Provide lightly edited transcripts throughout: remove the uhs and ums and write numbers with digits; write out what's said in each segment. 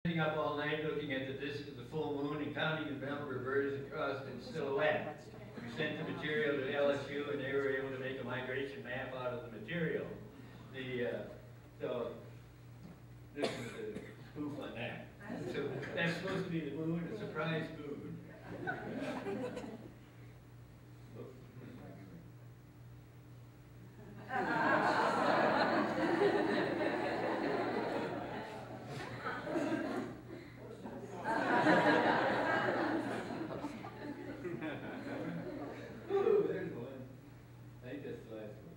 Sitting up all night looking at the disk of the full moon and counting the number of birds across in silhouette. We sent the material to LSU and they were able to make a migration map out of the material. So this is a spoof on that. So that's supposed to be the moon, a surprise moon. Ooh, there's one. I think that's the last one.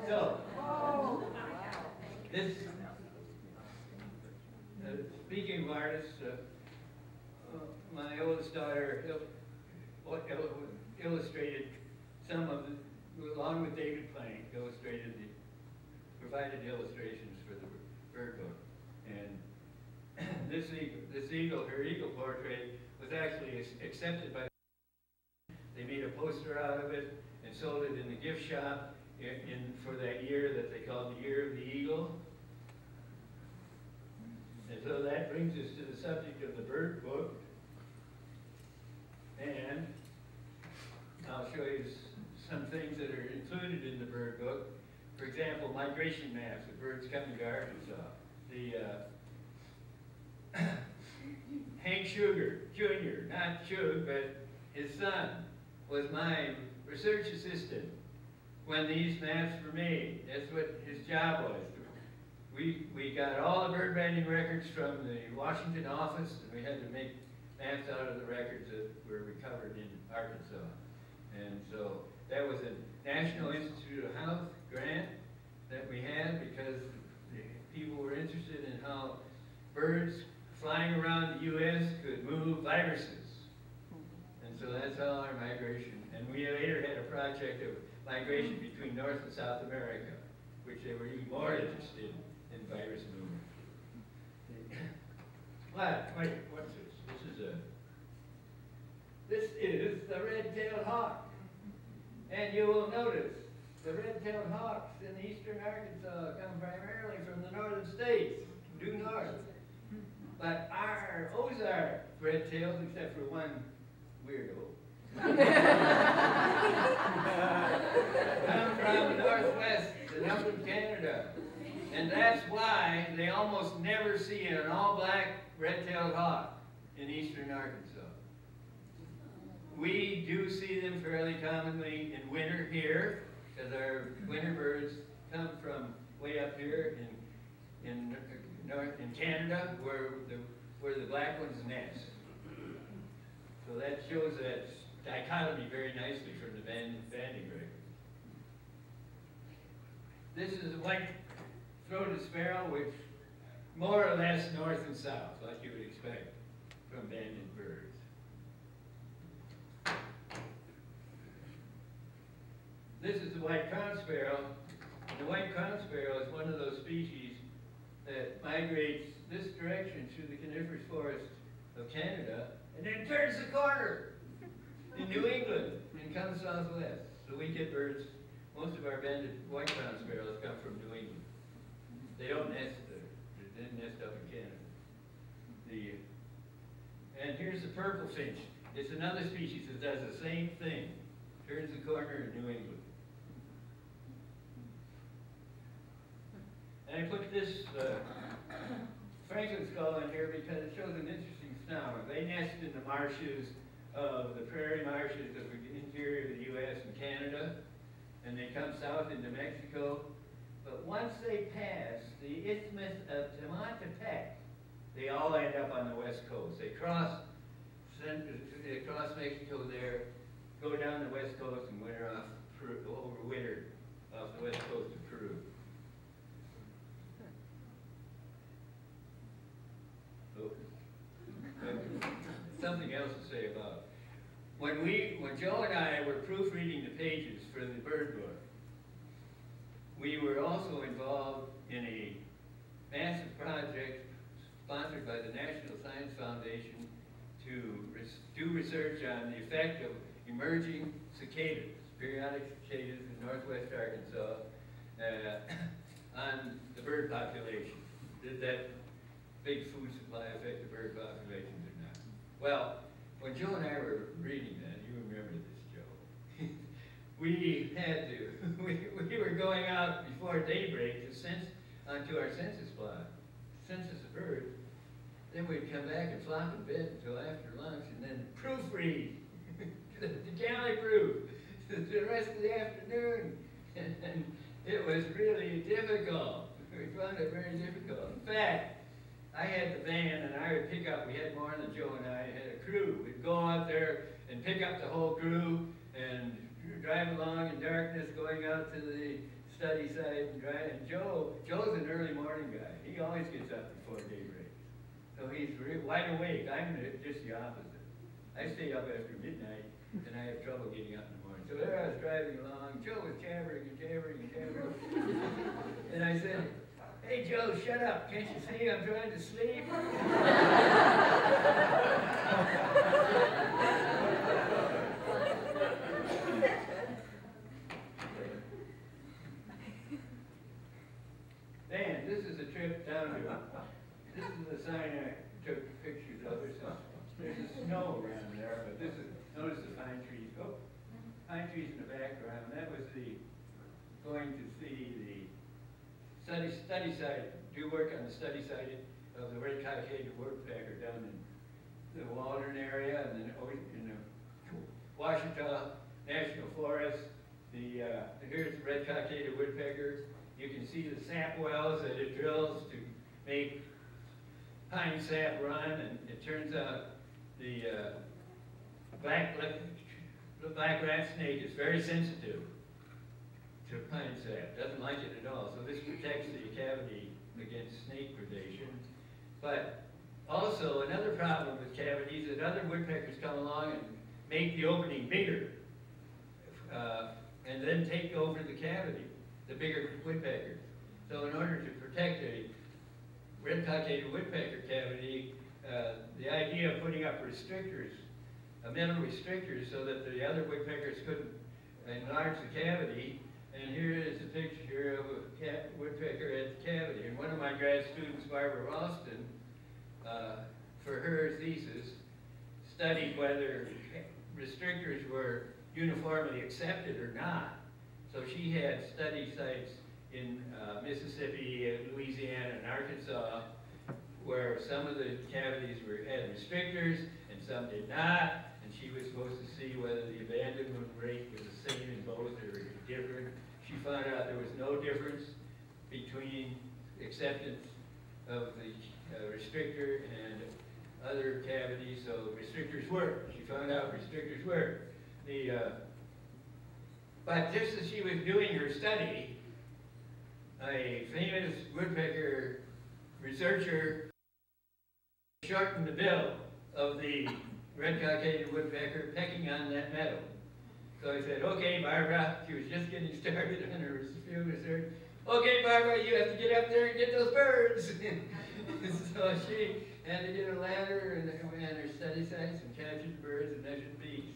So, this, speaking of artists, my oldest daughter illustrated some of the, along with David Plank, provided illustrations for the bird book. And this eagle, her eagle portrait, was actually accepted by. They made a poster out of it and sold it in the gift shop for that year that they called the Year of the Eagle. And so that brings us to the subject of the bird book. And I'll show you some things that are included in the bird book. For example, migration maps of birds coming to Arkansas. Hank Sugar, Jr., not Shug, but his son, was my research assistant when these maps were made. That's what his job was. We got all the bird banding records from the Washington office, and we had to make maps out of the records that were recovered in Arkansas. And so that was a National Institute of Health grant that we had because people were interested in how birds flying around the U.S. could move viruses. And so that's all our migration. And we later had a project of migration between North and South America, which they were even more interested in virus movement. Wait, what's this? This is the red-tailed hawk. And you will notice the red-tailed hawks in eastern Arkansas come primarily from the northern states, due north. But our Ozark red-tails, except for one weirdo, come from the northwest and up in Canada. And that's why they almost never see an all-black red-tailed hawk in eastern Arkansas. We do see them fairly commonly in winter here, because our winter birds come from way up here in Canada, where the black ones nest. So that shows that dichotomy very nicely from the banding record. This is a white-throated sparrow, which more or less north and south, like you would expect from banded birds. This is the white crown sparrow. The white crown sparrow is one of those species that migrates this direction through the coniferous forest of Canada and then turns the corner in New England and comes southwest. So we get birds, most of our banded white crown sparrows come from New England. They don't nest there. They didn't nest up in Canada. And here's the purple finch. It's another species that does the same thing. Turns the corner in New England. And I put this Franklin skull in here because it shows an interesting phenomenon. They nest in the marshes of the prairie marshes of the interior of the U.S. and Canada, and they come south into Mexico. But once they pass the Isthmus of Tehuantepec, they all end up on the west coast. They cross Mexico there, go down the west coast and overwinter off the west coast of Peru. Something else to say about it. When Joe and I were proofreading the pages for the bird book, we were also involved in a massive project sponsored by the National Science Foundation to do research on the effect of emerging cicadas, periodic cicadas in northwest Arkansas, the bird population. Did that big food supply affect the bird populations or not? Well, when Joe and I were reading that, you remember this, Joe, we had to, we were going out before daybreak to onto our census plot, census of birds. Then we'd come back and flop in bed until after lunch and then proofread, the galley proof, the rest of the afternoon. And it was really difficult. We found it very difficult. In fact, I had the van and I would pick up, we had more than Joe and I, had a crew. We'd go out there and pick up the whole crew and drive along in darkness, going out to the study site and drive. And Joe's an early morning guy. He always gets up before daybreak. So he's wide awake. I'm just the opposite. I stay up after midnight and I have trouble getting up in the morning. So there I was driving along. Joe was jabbering and jabbering and jabbering. And I said, "Hey Joe, shut up. Can't you see I'm trying to sleep?" Dan, this is a trip down to, this is the sign I took pictures of. There's a snow around there, but this is, notice the pine trees. Oh, pine trees in the background. That was going to see the study site, do work on the study site of the red-cockaded woodpecker down in the Waldron area, and then in the Washita National Forest. Here's the red-cockaded woodpecker. You can see the sap wells that it drills to make pine sap run, and it turns out the black rat snake is very sensitive to pine sap, doesn't like it at all. So this protects the cavity against snake predation. But also another problem with cavities is that other woodpeckers come along and make the opening bigger, and then take over the cavity, the bigger woodpecker. So in order to protect a red-cockaded woodpecker cavity, the idea of putting up restrictors, metal restrictors, so that the other woodpeckers couldn't enlarge the cavity. And here is a picture of a woodpecker at the cavity. And one of my grad students, Barbara Ralston, for her thesis, studied whether restrictors were uniformly accepted or not. So she had study sites in Mississippi, Louisiana, and Arkansas, where some of the cavities had restrictors and some did not, and she was supposed to see whether the abandonment rate was the same in both or different. She found out there was no difference between acceptance of the restrictor and other cavities, so restrictors work. She found out restrictors work. But just as she was doing her study, a famous woodpecker researcher shortened the bill of the red-cockaded woodpecker pecking on that metal. So I said, "Okay, Barbara," she was just getting started on her field research. "Okay, Barbara, you have to get up there and get those birds." So she had to get a ladder and her study sites and captured the birds and measured bees.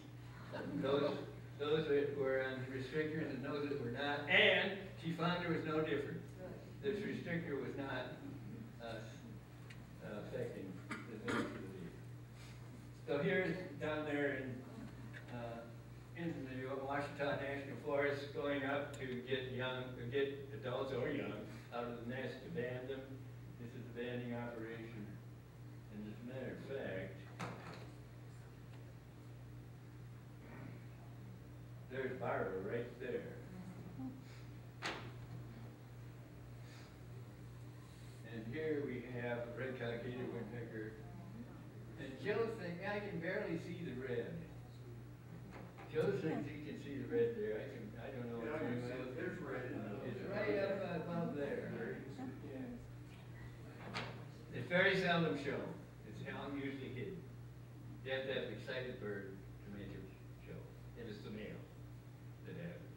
Those that were on restrictors and those that were not. And she found there was no difference. This restrictor was not affecting the numbers of the bees. So here's down there in the Washita National Forest, going up to get adults or young out of the nest to band them. This is the banding operation. And as a matter of fact, there's Barbara right there. And here we have a red-cockaded woodpecker. And Joe thinks, I can barely see the red. Joe thinks he can see the red there. I don't know what's going on. There's red. It's right up above there. It's very seldom shown. It's usually hidden. You have to have an excited bird to make it show. And it's the male that have it.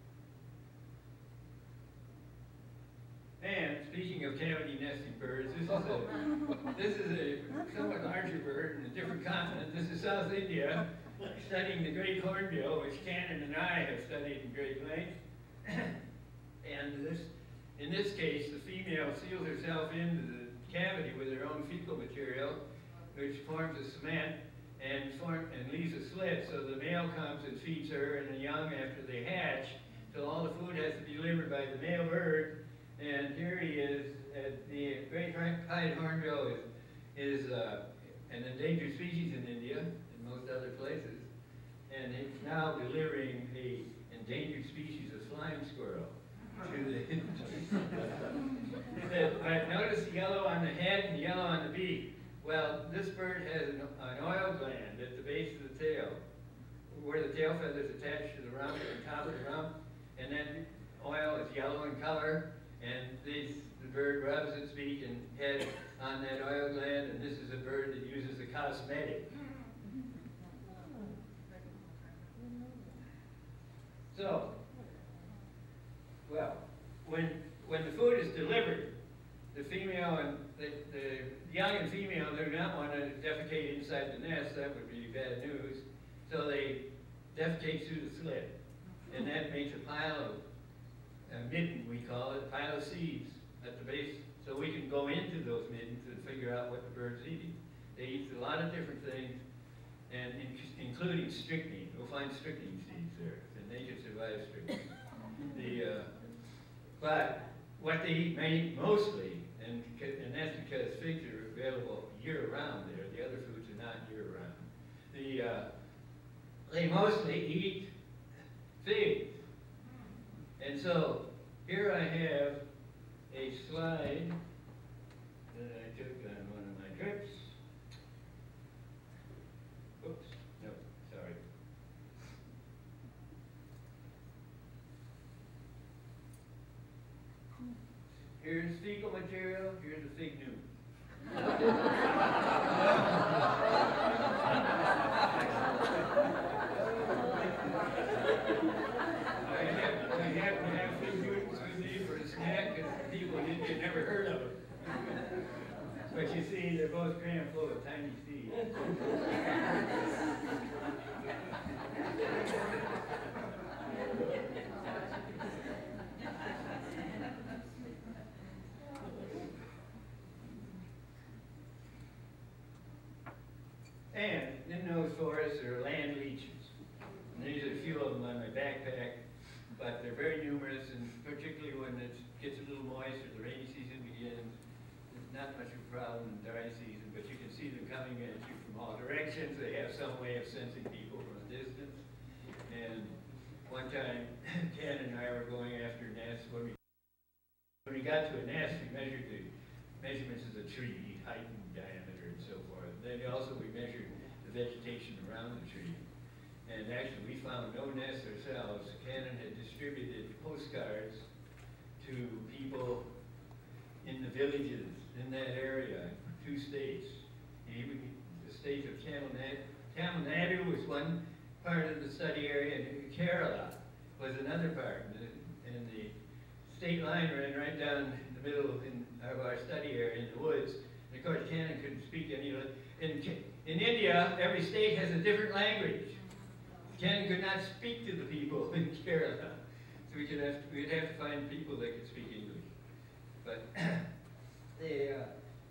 And speaking of cavity nesting birds, this is a somewhat larger bird in a different continent. This is South India, studying the great hornbill, which Cannon and I have studied in great length. And in this case, the female seals herself into the cavity with her own fecal material, which forms a cement and leaves a slit, so the male comes and feeds her and the young after they hatch. So all the food has to be delivered by the male bird. And here he is at the great pied hornbill is an endangered species in India and most other places. And he's now delivering a endangered species of flying squirrel to the but notice the yellow on the head and yellow on the beak. Well, this bird has an oil gland at the base of the tail, where the tail feathers attach to the rump, the top of the rump, and then oil is yellow in color, and the bird rubs its beak and head on that oil gland, and this is a bird that uses a cosmetic. So, well, when the food is delivered, the female and the young and female do not want to defecate inside the nest. That would be bad news. So they defecate through the slit, and that makes a pile of a mitten, we call it, a pile of seeds at the base, so we can go into those middens and figure out what the bird's eating. They eat a lot of different things, and including strychnine. We'll find strychnine seeds there, and they can survive strychnine. But what they eat mostly, and that's because figs are available year-round there. The other foods are not year-round. They mostly eat figs. And so here I have a slide that I took on one of my trips. Oops, no, sorry. Here's fecal material, here's a fig newt. I happen to have fig newts with me for a snack because people had never heard of them. But you see, they're both crammed full of tiny seeds. And in those forests there are land leeches. And these are a few of them on my backpack, but they're very numerous, and particularly when it gets a little moist or the rainy season begins, it's not much of a problem in dry season, but you can see them coming at you from all directions. They have some way of sensing people from a distance. And one time, Ken and I were going after nests. When we got to a nest, we measured the measurements of the tree, height and diameter and so forth. Then also we measured the vegetation around the tree. And actually we found no nests ourselves. Cannon had distributed postcards to people in the villages in that area, 2 states. The state of Tamil Nadu was one part of the study area, and Kerala was another part. And the state line ran right down the middle of our study area in the woods. And of course, Cannon couldn't speak any of it. In India, every state has a different language. Cannon could not speak to the people in Kerala. So we'd have to find people that could speak English. But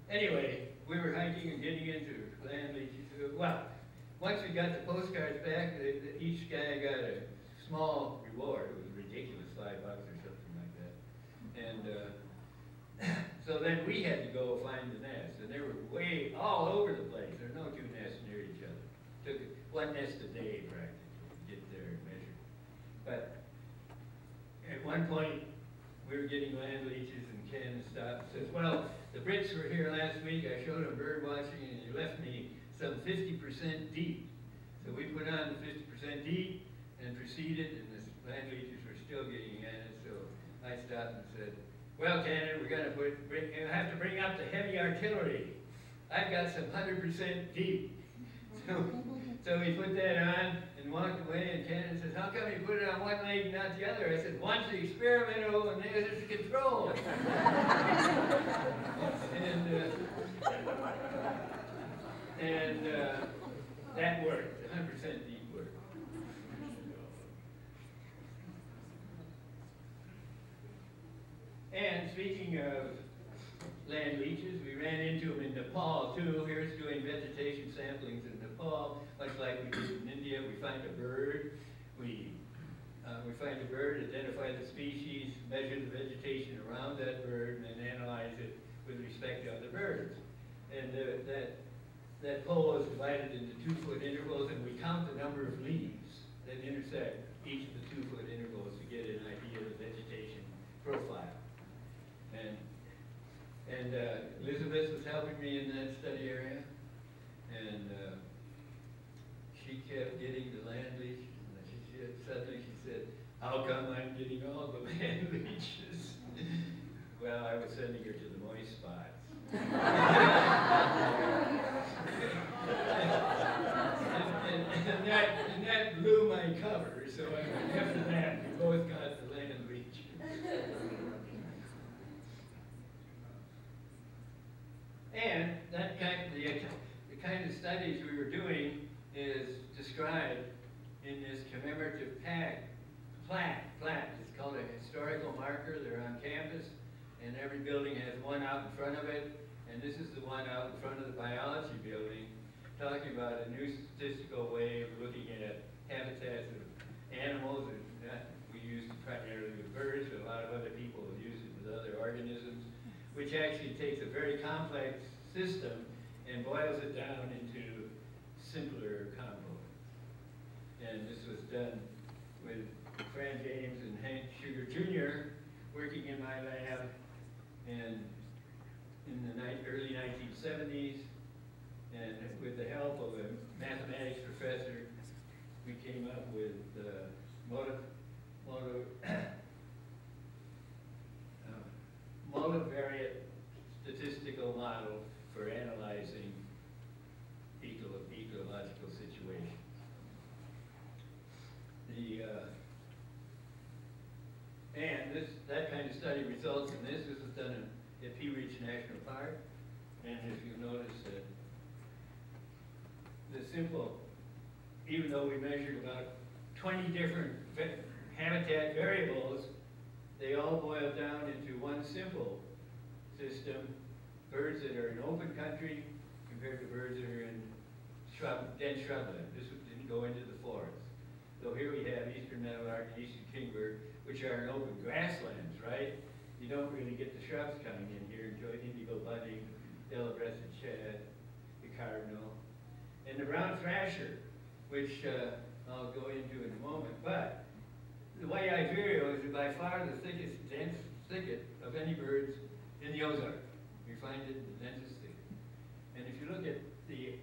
anyway, we were hiking and getting into land leeches. Well, once we got the postcards back, each guy got a small reward. It was ridiculous, $5 or something like that. And so then we had to go find the nests, and they were way all over the place. There are no 2 nests near each other. Took 1 nest a day practically to get there and measure. But at one point, we were getting land leeches, and Ken stopped and says, well, the Brits were here last week. I showed them bird watching, and he left me some 50% deep. So we put on the 50% deep and proceeded, and the land leeches were still getting at it. So I stopped and said, well, Cannon, we're going to have to bring up the heavy artillery. I've got some 100% deep. So we put that on and walked away, and Cannon says, how come you put it on one leg and not the other? I said, one's the experimental and the other's the control. and that worked, 100% deep worked. And speaking of land leeches, we ran into them in Nepal too. Here's doing vegetation samplings in Nepal, much like we did in India. We find a bird, we find a bird, identify the species, measure the vegetation around that bird, and then analyze it with respect to other birds. And that pole is divided into 2-foot intervals, and we count the number of leaves that intersect each of the 2-foot intervals to get an idea of the vegetation profile. And Elizabeth was helping me in that study area, and she kept getting the land leeches. Suddenly she said, "How come I'm getting all the land leeches?" Well, I was sending her to the moist spots. and that blew my cover, so after that, we both got the land leech. And that the kind of studies we were doing is described in this commemorative plaque. It's called a historical marker. They're on campus, and every building has one out in front of it. And this is the one out in front of the biology building, talking about a new statistical way of looking at habitats of animals. And we use it primarily with birds, but a lot of other people will use it with other organisms, which actually takes a very complex system and boils it down into simpler combos. And this was done with Fran James and Hank Sugar Jr. working in my lab, and in the early 1970s, and with the help of a mathematics professor, we came up with the multivariate statistical model for analyzing ecological situations. That kind of study results in this. This was done at Pea Ridge National Park, and if you notice that even though we measured about 20 different habitat variables, they all boil down into one simple system: birds that are in open country compared to birds that are in dense shrubland. This didn't go into the forest. So here we have eastern meadowlark and eastern kingbird, which are in open grasslands, right? You don't really get the shrubs coming in here. Enjoy indigo bunting, yellow-breasted shad, the cardinal, and the brown thrasher, which I'll go into in a moment. But the white-eyed vireo is by far the thickest, dense thicket of any birds in the Ozarks. You find it in the densest thicket. And if you look at the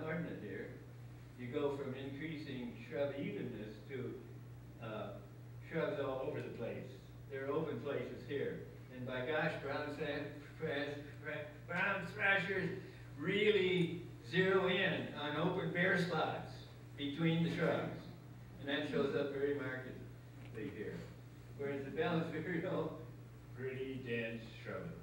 ordinate here, you go from increasing shrub evenness to shrubs all over the place. There are open places here. And by gosh, brown thrashers really zero in on open bare spots between the shrubs. And that shows up very markedly here. Whereas the balanced vireo, pretty dense shrubbery.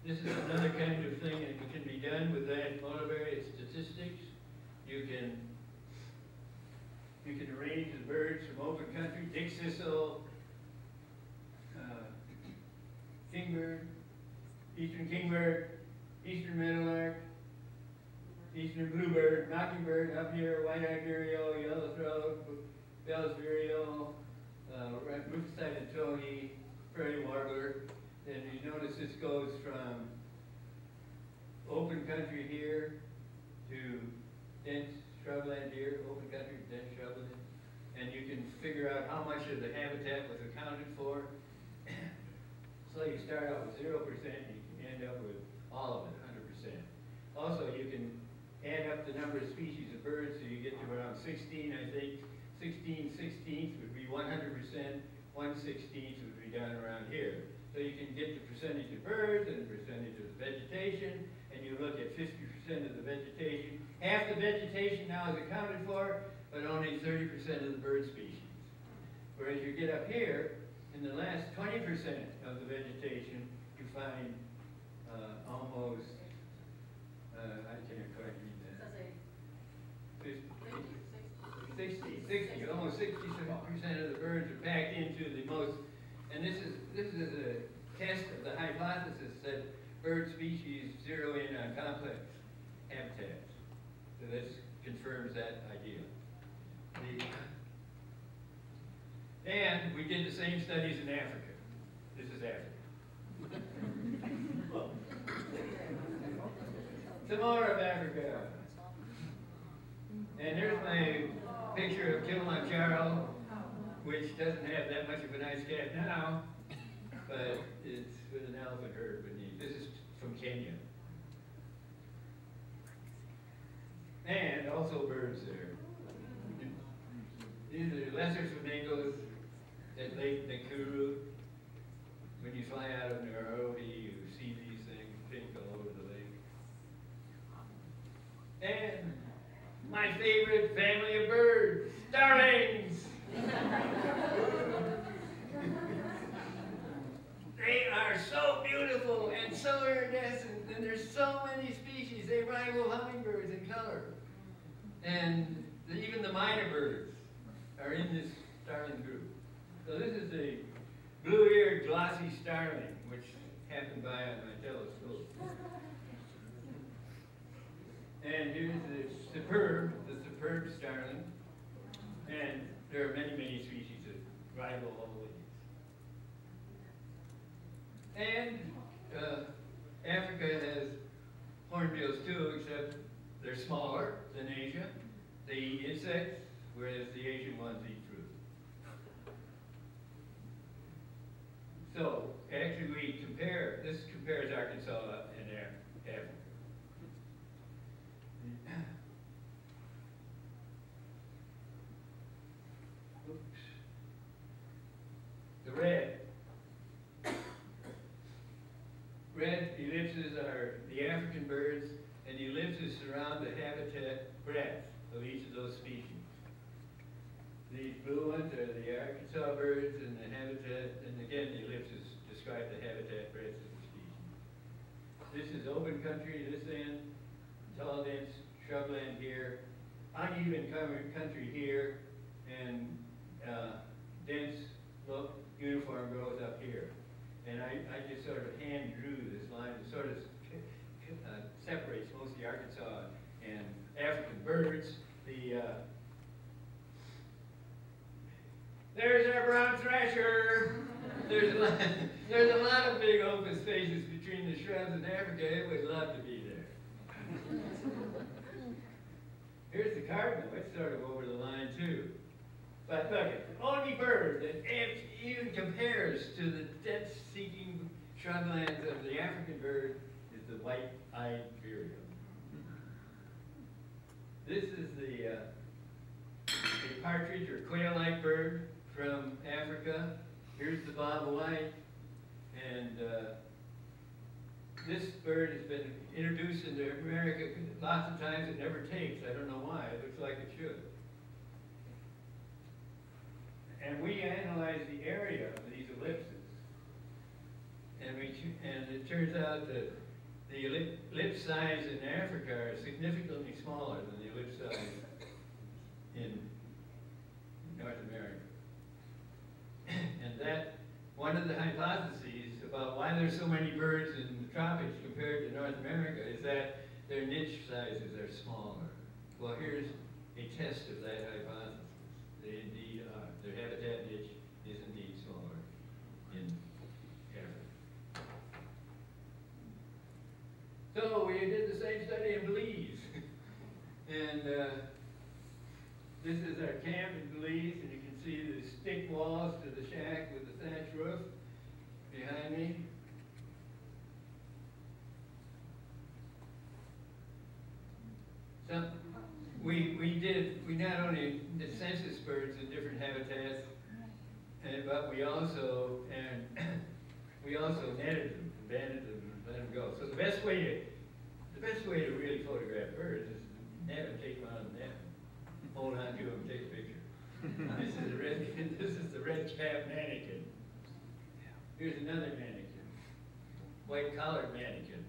This is another kind of thing that can be done with that multivariate statistics. You can arrange the birds from open country: dick thistle, kingbird, eastern kingbird, eastern meadowlark, eastern bluebird, mockingbird up here, white-eyed vireo, yellowthroat, Bell's vireo, roof-sided towhee, prairie warbler. And you notice this goes from open country here to dense shrubland here, open country to dense shrubland. And you can figure out how much of the habitat was accounted for. So you start out with 0%, you can end up with all of it, 100%. Also, you can add up the number of species of birds, so you get to around 16, I think. 16/16 would be 100%, 1/16 would be down around here. So you can get the percentage of birds and the percentage of the vegetation, and you look at 50% of the vegetation. Half the vegetation now is accounted for, but only 30% of the bird species. Whereas you get up here, in the last 20% of the vegetation, you find almost, I can't quite read that. almost 60% of the birds are packed into the most, and this is a test of the hypothesis that bird species zero in on complex habitats. So this confirms that idea. And we did the same studies in Africa. This is Africa. Some more of Africa. And here's my picture of Kilimanjaro, which doesn't have that much of an ice cap now, but it's with an elephant herd beneath. This is from Kenya. And also birds there. These are lesser flamingos at Lake Nakuru. When you fly out of Nairobi, you see these things pink all over the lake. And my favorite family of birds, starlings. They are so beautiful and so iridescent, and there's so many species. They rival hummingbirds in color. And even the minor birds are in this starling group. So this is the blue-eared glossy starling, which happened by on my telescope. And here's the superb starling. And there are many, many species that rival all these. And Africa has hornbills too, except they're smaller than Asia. They eat insects, whereas the Asian ones eat fruit. So, actually this compares Arkansas and Africa. Oops. The red ellipses are the African birds, and the ellipses surround the habitat breadth of each of those species. These blue ones are the Arkansas birds, and the habitat, and again the ellipses describe the habitat breadth of the species. This is open country, this end, tall dense shrubland here, uneven country here, and dense uniform growth up here. And I just sort of hand drew this line that sort of separates mostly Arkansas and African birds. There's our brown thrasher. There's a lot of big open spaces between the shrubs in Africa. It would love to be there. Here's the cardinal. It's sort of over the line too. But look, the only bird that even compares to the dense-seeking shrublands of the African bird is the white-eyed vireo. This is the partridge or quail-like bird from Africa. Here's the bob white, and this bird has been introduced into America lots of times. It never takes. I don't know why. It looks like it should. And we analyzed the area of these ellipses, and it turns out that the ellipse size in Africa are significantly smaller than the ellipse size in North America. And that one of the hypotheses about why there's so many birds in the tropics compared to North America is that their niche sizes are smaller. Well, here's a test of that hypothesis. They indeed are. Their habitat niche is indeed smaller in Africa. So we did the same study in Belize. And this is our camp in Belize, and you can see the stick walls to the shack with the thatch roof behind me. So we not only did census birds in different habitats, but we also netted them, banded them, and let them go. So the best way to really photograph birds is to net them, take them out of the net, hold on to them, and take a picture. This is the red-capped mannequin. Here's another mannequin, white-collared mannequin.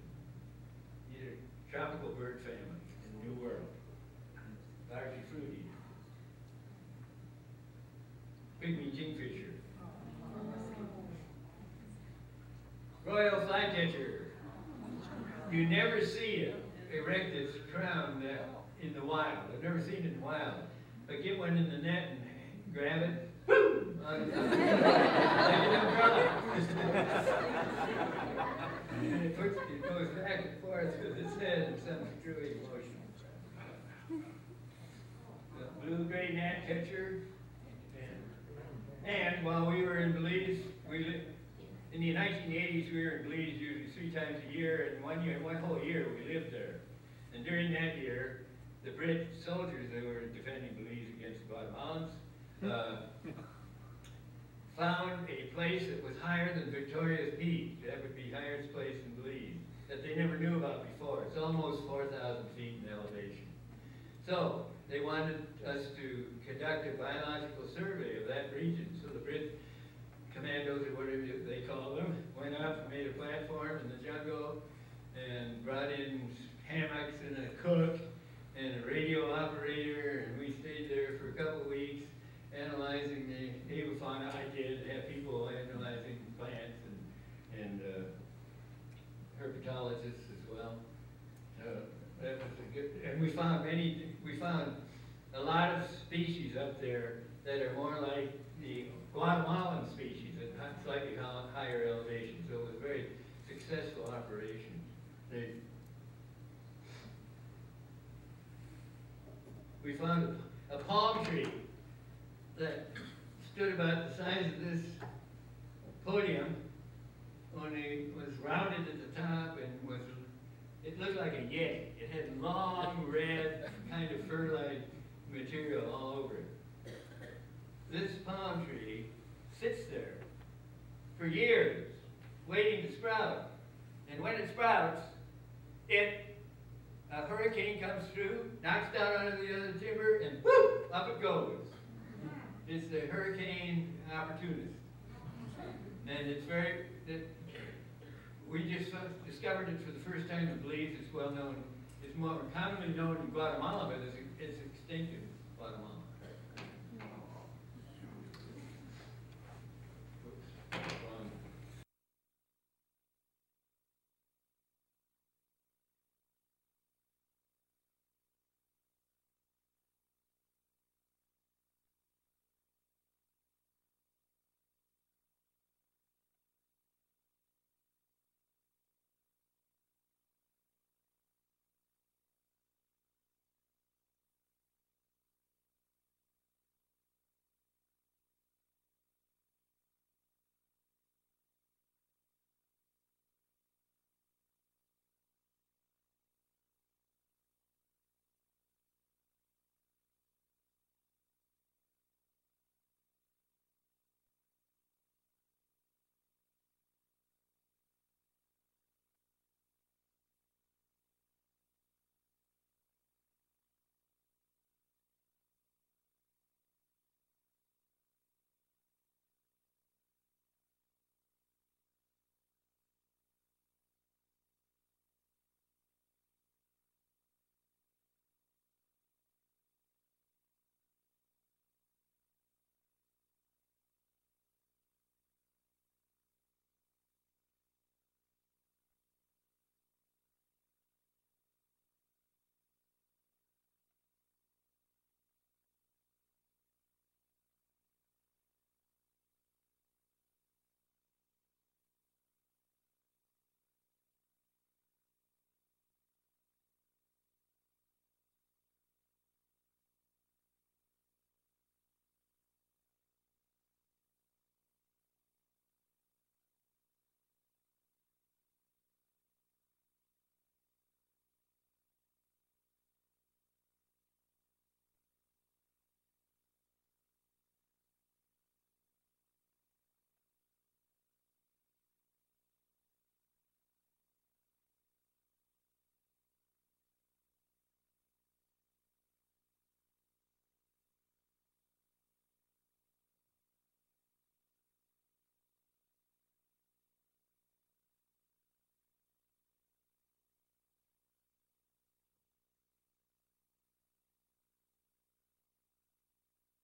These are tropical bird family in the New World. Largely fruit eater. pygmy kingfisher. Royal flycatcher. You never see it erect its crown in the wild. I've never seen it in the wild. But get one in the net and grab it, whoo! Like an umbrella. And it goes back and forth with its head in some screwy motion. The blue-gray gnatcatcher. And while we were in Belize, in the 1980s, we were in Belize usually 3 times a year, and one whole year we lived there. And during that year, the British soldiers that were defending Belize against the Guatemalans found a place that was higher than Victoria's Peak. That would be highest place in Belize, that they never knew about before. It's almost 4,000 feet in elevation. So they wanted us to conduct a biological survey of that region. So the British commandos, or whatever they call them, went up and made a platform in the jungle and brought in hammocks and a cook and a radio operator, and we stayed there for a couple of weeks analyzing the avifauna. I did have people analyzing plants and herpetologists as well. That was a good, and we found a lot of species up there that are more like the Guatemalan species at slightly higher elevation. So it was a very successful operation. We found a palm tree that stood about the size of this podium, only was rounded at the top and it looked like a yeti. It had long red kind of fur-like material all over it. This palm tree sits there for years, waiting to sprout. And when it sprouts, a hurricane comes through, knocks down under the other timber, and whoop, up it goes. It's the hurricane opportunist. And it's we just discovered it for the first time in Belize. It's well known. It's more commonly known in Guatemala, but it's extinct in